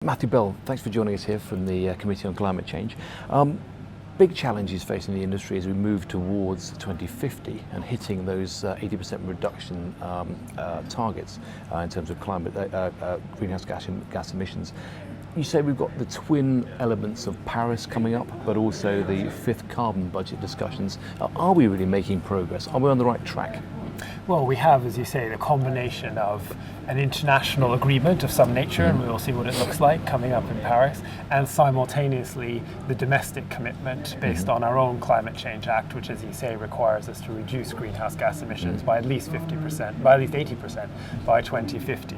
Matthew Bell, thanks for joining us here from the Committee on Climate Change. Big challenges facing the industry as we move towards 2050 and hitting those 80% reduction targets in terms of climate greenhouse gas emissions. You say we've got the twin elements of Paris coming up, but also the fifth carbon budget discussions. Are we really making progress? Are we on the right track? Well, we have, as you say, the combination of an international agreement of some nature, and we will see what it looks like coming up in Paris, and simultaneously the domestic commitment based on our own Climate Change Act, which, as you say, requires us to reduce greenhouse gas emissions by at least 50%, by at least 80% by 2050.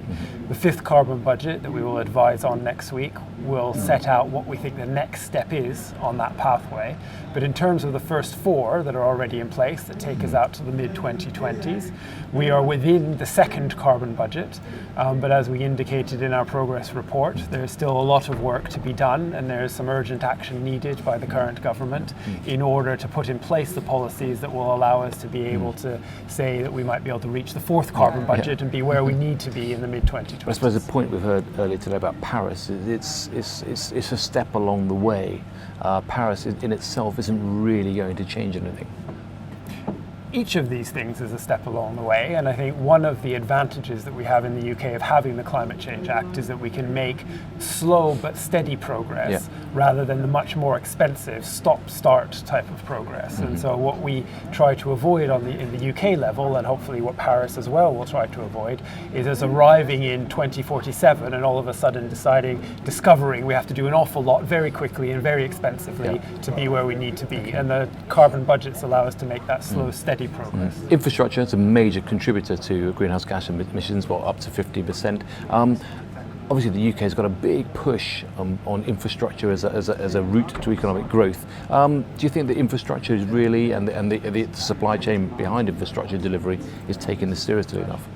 The fifth carbon budget that we will advise on next week will set out what we think the next step is on that pathway. But in terms of the first four that are already in place that take us out to the mid-2020s, we are within the second carbon budget, but as we indicated in our progress report, there's still a lot of work to be done, and there's some urgent action needed by the current government in order to put in place the policies that will allow us to be able to say that we might be able to reach the fourth carbon budget and be where we need to be in the mid-2020s. I suppose the point we've heard earlier today about Paris is it's a step along the way. Paris in itself isn't really going to change anything. Each of these things is a step along the way, and I think one of the advantages that we have in the UK of having the Climate Change Act is that we can make slow but steady progress rather than the much more expensive stop-start type of progress. And so what we try to avoid in the UK level, and hopefully what Paris as well will try to avoid, is us arriving in 2047 and all of a sudden discovering we have to do an awful lot very quickly and very expensively to be where we need to be. And the carbon budgets allow us to make that slow, steady progress. Infrastructure is a major contributor to greenhouse gas emissions, up to 50%. Obviously, the UK has got a big push on infrastructure as a route to economic growth. Do you think that infrastructure is really, and the supply chain behind infrastructure delivery is taking this seriously enough?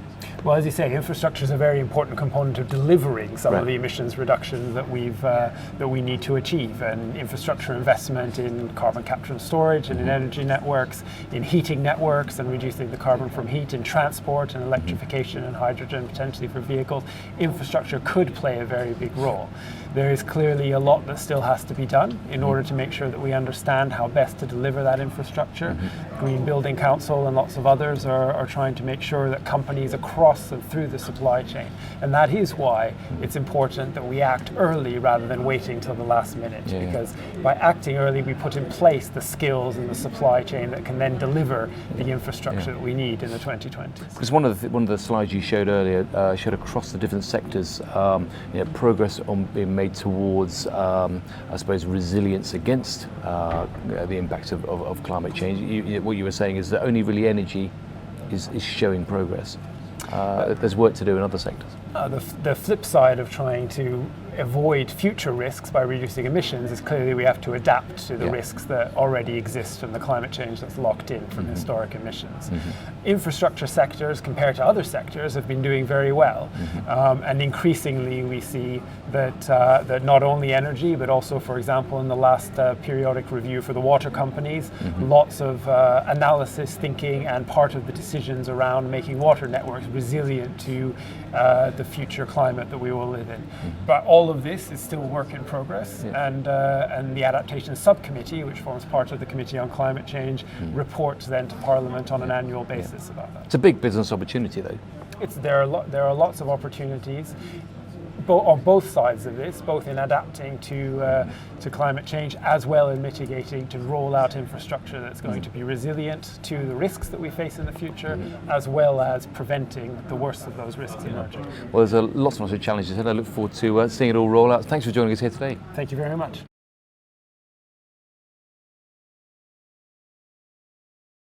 Well, as you say, infrastructure is a very important component of delivering some of the emissions reductions that we need to achieve. And infrastructure investment in carbon capture and storage, and in energy networks, in heating networks, and reducing the carbon from heat, in transport and electrification and hydrogen potentially for vehicles, infrastructure could play a very big role. There is clearly a lot that still has to be done in order to make sure that we understand how best to deliver that infrastructure. Green Building Council and lots of others are trying to make sure that companies across and through the supply chain. And that is why it's important that we act early rather than waiting till the last minute. Because by acting early, we put in place the skills and the supply chain that can then deliver the infrastructure that we need in the 2020s. Because one of the slides you showed earlier showed across the different sectors progress on being made towards, I suppose, resilience against the impacts of climate change. What you were saying is that only really energy is showing progress. There's work to do in other sectors. The flip side of trying to avoid future risks by reducing emissions is clearly we have to adapt to the risks that already exist from the climate change that's locked in from historic emissions. Infrastructure sectors, compared to other sectors, have been doing very well. And increasingly we see that not only energy, but also, for example, in the last periodic review for the water companies, lots of analysis, thinking, and part of the decisions around making water networks resilient to the future climate that we will live in. But all of this is still work in progress, and the Adaptation Subcommittee, which forms part of the Committee on Climate Change, reports then to Parliament on an annual basis about that. It's a big business opportunity, though. There are lots of opportunities on both sides of this, both in adapting to climate change as well in mitigating to roll out infrastructure that's going to be resilient to the risks that we face in the future, as well as preventing the worst of those risks emerging. Well, there's lots and lots of challenges, and I look forward to seeing it all roll out. Thanks for joining us here today. Thank you very much.